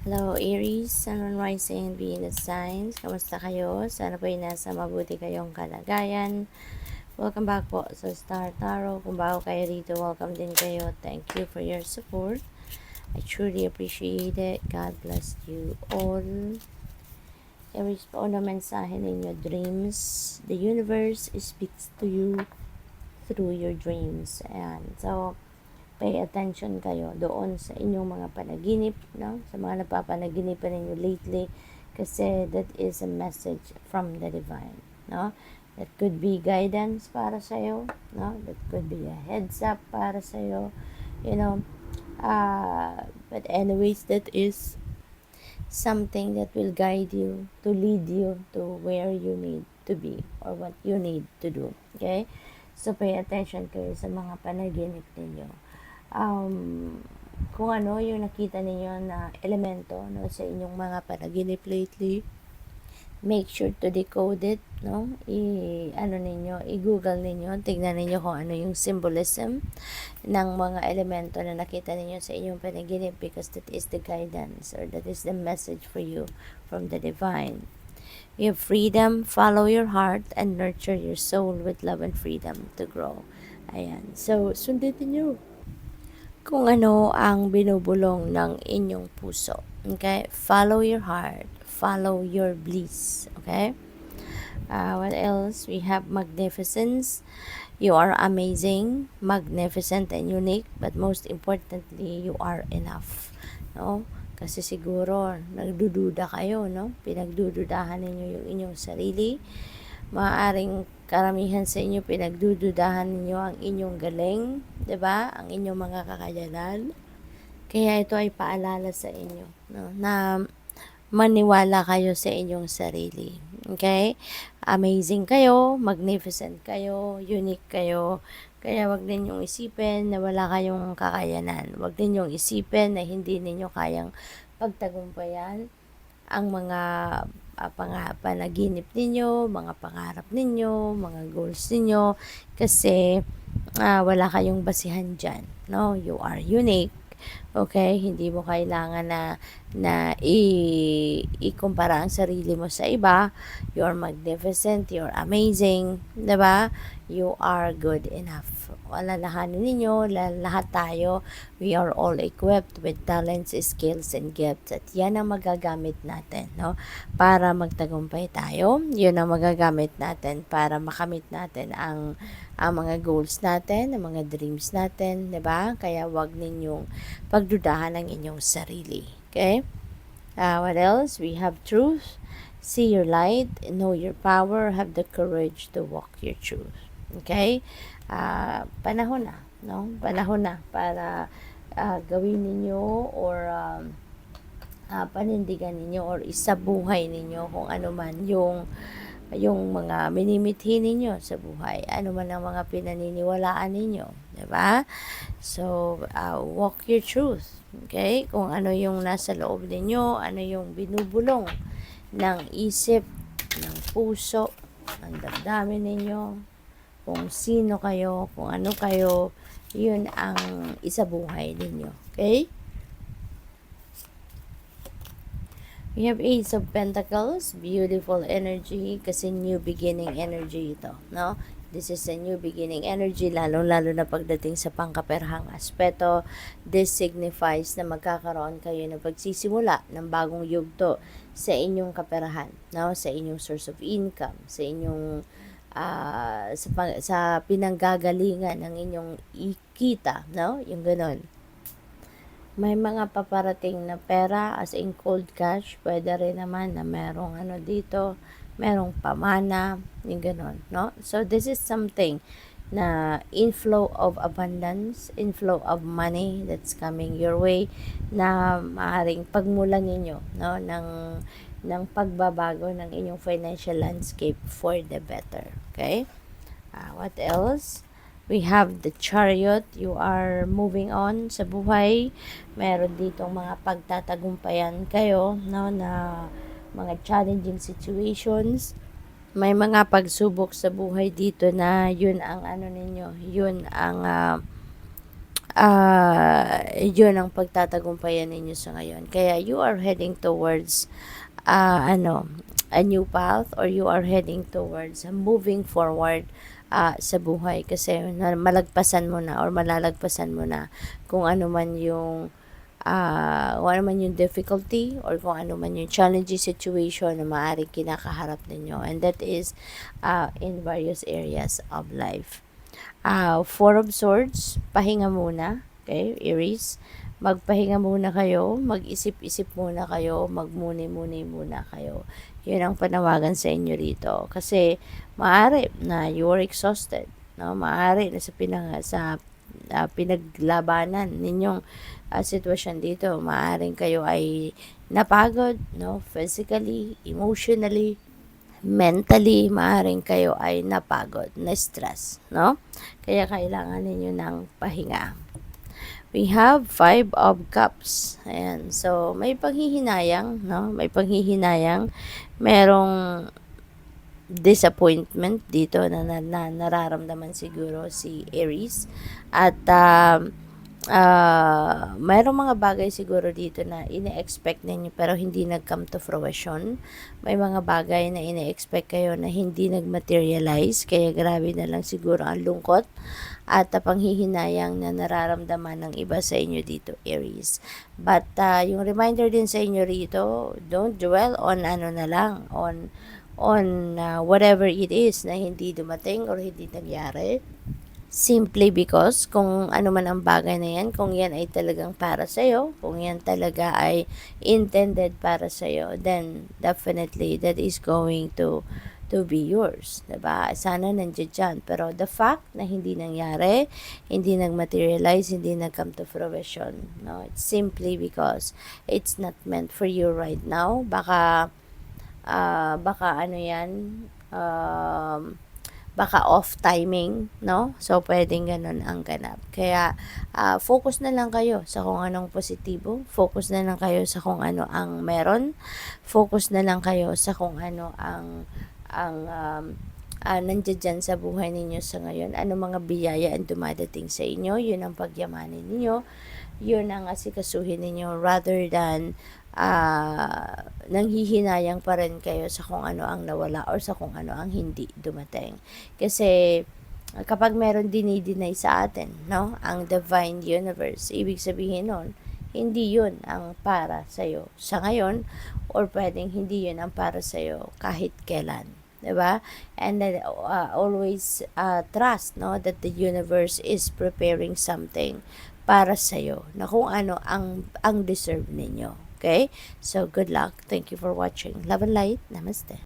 Hello Aries, Sun, Moon, Rising, Venus signs. Kamusta kayo? Sana po ay nasa mabuti kayong kalagayan. Welcome back po sa Star Tarot. Kung bago kayo rito, welcome din kayo. Thank you for your support. I truly appreciate it. God bless you all. Aries po na mensahe ninyo, dreams. The universe speaks to you through your dreams. Ayan. So, pay attention kayo doon sa inyong mga panaginip, no? Sa mga napapanaginipan ninyo lately, kasi that is a message from the divine, no? That could be guidance para sa iyo, no? That could be a heads up para sa iyo, you know. But anyways, that is something that will guide you, to lead you to where you need to be or what you need to do. Okay? So, pay attention kayo sa mga panaginip ninyo. Kung ano yung nakita ninyo na elemento, no, sa inyong mga panaginip lately, make sure to decode it, no? I-Google ninyo, tignan ninyo kung ano yung symbolism ng mga elemento na nakita ninyo sa inyong panaginip, because that is the guidance or that is the message for you from the divine. You have freedom, follow your heart, and nurture your soul with love and freedom to grow. Ayan. So, sundin nyo kung ano ang binubulong ng inyong puso. Okay? Follow your heart. Follow your bliss. Okay? What else? We have magnificence. You are amazing, magnificent, and unique. But most importantly, you are enough. No? Kasi siguro, nagdududa kayo, no? Pinagdududahan ninyo yung inyong sarili. Maaaring karamihan sa inyo pinagdududahan ninyo ang inyong galing, 'di ba? Ang inyong mga kakayanan. Kaya ito ay paalala sa inyo, no, na maniwala kayo sa inyong sarili. Okay? Amazing kayo, magnificent kayo, unique kayo. Kaya wag ninyong isipin na wala kayong kakayanan. Wag ninyong isipin na hindi ninyo kayang pagtagumpayan ang mga panaginip ninyo, mga pangarap ninyo, mga goals ninyo, kasi wala kayong basihan dyan, no? You are unique. Okay, hindi mo kailangan na ikumpara ang sarili mo sa iba. You're magnificent, you're amazing, 'di ba? You are good enough. Alalahanin ninyo, lahat tayo, we are all equipped with talents, skills, and gifts. At yan ang magagamit natin, no? Para magtagumpay tayo. Yun ang magagamit natin para makamit natin ang mga goals natin, ang mga dreams natin, 'di ba? Kaya wag ninyong pagdudahan ng inyong sarili. Okay? What else? We have truth. See your light, know your power, have the courage to walk your truth. Okay? Panahon na, no? Panahon na para gawin ninyo or panindigan ninyo or isabuhay ninyo kung ano man yung mga minimithi ninyo sa buhay, ano man ang mga pinaniniwalaan ninyo, 'di ba? So, walk your truth. Okay? Kung ano yung nasa loob ninyo, ano yung binubulong ng isip, ng puso, ng damdamin ninyo, kung sino kayo, kung ano kayo, yun ang isabuhay ninyo. Okay? We have Ace of Pentacles, beautiful energy, kasi new beginning energy ito, no? This is a new beginning energy, lalo-lalo na pagdating sa pangkaperhang aspeto. This signifies na magkakaroon kayo ng pagsisimula ng bagong yugto sa inyong kaperahan, no? Sa inyong source of income, sa inyong sa pinanggagalingan ng inyong ikita, no? Yung ganon. May mga paparating na pera as in cold cash. Pwede rin naman na merong ano dito, merong pamana, yung ganon, no? So, this is something na inflow of abundance, inflow of money that's coming your way, na maaaring pagmulan ninyo, no, ng pagbabago ng inyong financial landscape for the better. Okay? What else? We have the Chariot. You are moving on sa buhay. Meron ditong mga pagtatagumpayan kayo, no, na mga challenging situations. May mga pagsubok sa buhay dito na yun ang ano ninyo, yun ang yun ang pagtatagumpayan ninyo sa ngayon. Kaya you are heading towards a new path, or you are heading towards moving forward sa buhay, kasi malagpasan mo na or malalagpasan mo na kung ano man yung difficulty or kung ano man yung challenging situation na maaaring kinakaharap ninyo, and that is in various areas of life. Four of Swords, pahinga muna. Okay, Aries, magpahinga muna kayo, mag-isip-isip muna kayo, magmuni-muni muna kayo. Yun ang panawagan sa inyo rito. Kasi maaari na you are exhausted, no? Maaari na sa pinaglabanan ninyong sitwasyon dito, maaaring kayo ay napagod, no? Physically, emotionally, mentally, maaaring kayo ay napagod, na-stress, no? Kaya kailangan ninyo ng pahinga. We have 5 of Cups. Ayan. So, may panghihinayang, no? May panghihinayang. Merong disappointment dito na nararamdaman siguro si Aries. At, mayroong mga bagay siguro dito na ine-expect ninyo pero hindi nag-come to fruition. May mga bagay na ine-expect kayo na hindi nag-materialize, kaya grabe na lang siguro ang lungkot at panghihinayang na nararamdaman ng iba sa inyo dito, Aries. But yung reminder din sa inyo rito, don't dwell on whatever it is na hindi dumating or hindi nangyari. Simply because kung ano man ang bagay na yan, kung yan ay talagang para sa'yo, kung yan talaga ay intended para sa'yo, then definitely that is going to be yours, diba? Sana nandiyan dyan. Pero the fact na hindi nangyari, hindi nag-materialize, hindi nag-come to fruition, no? It's simply because it's not meant for you right now. Baka ano yan, baka off timing, no? So, pwedeng ganun ang ganap. Kaya, focus na lang kayo sa kung anong positibo. Focus na lang kayo sa kung ano ang meron. Focus na lang kayo sa kung ano ang nandiyan dyan sa buhay ninyo sa ngayon. Ano mga biyaya ang dumadating sa inyo. Yun ang pagyamanin ninyo. Yun ang asikasuhin ninyo rather than nanghihinayang pa rin kayo sa kung ano ang nawala or sa kung ano ang hindi dumating. Kasi kapag meron dinideny sa atin, no, ang divine universe, ibig sabihin nun, hindi yun ang para sa'yo sa ngayon, or pwedeng hindi yun ang para sa'yo kahit kailan. Diba? And then always trust, no, that the universe is preparing something para sa'yo na kung ano ang deserve ninyo. Okay? So, good luck. Thank you for watching. Love and light. Namaste.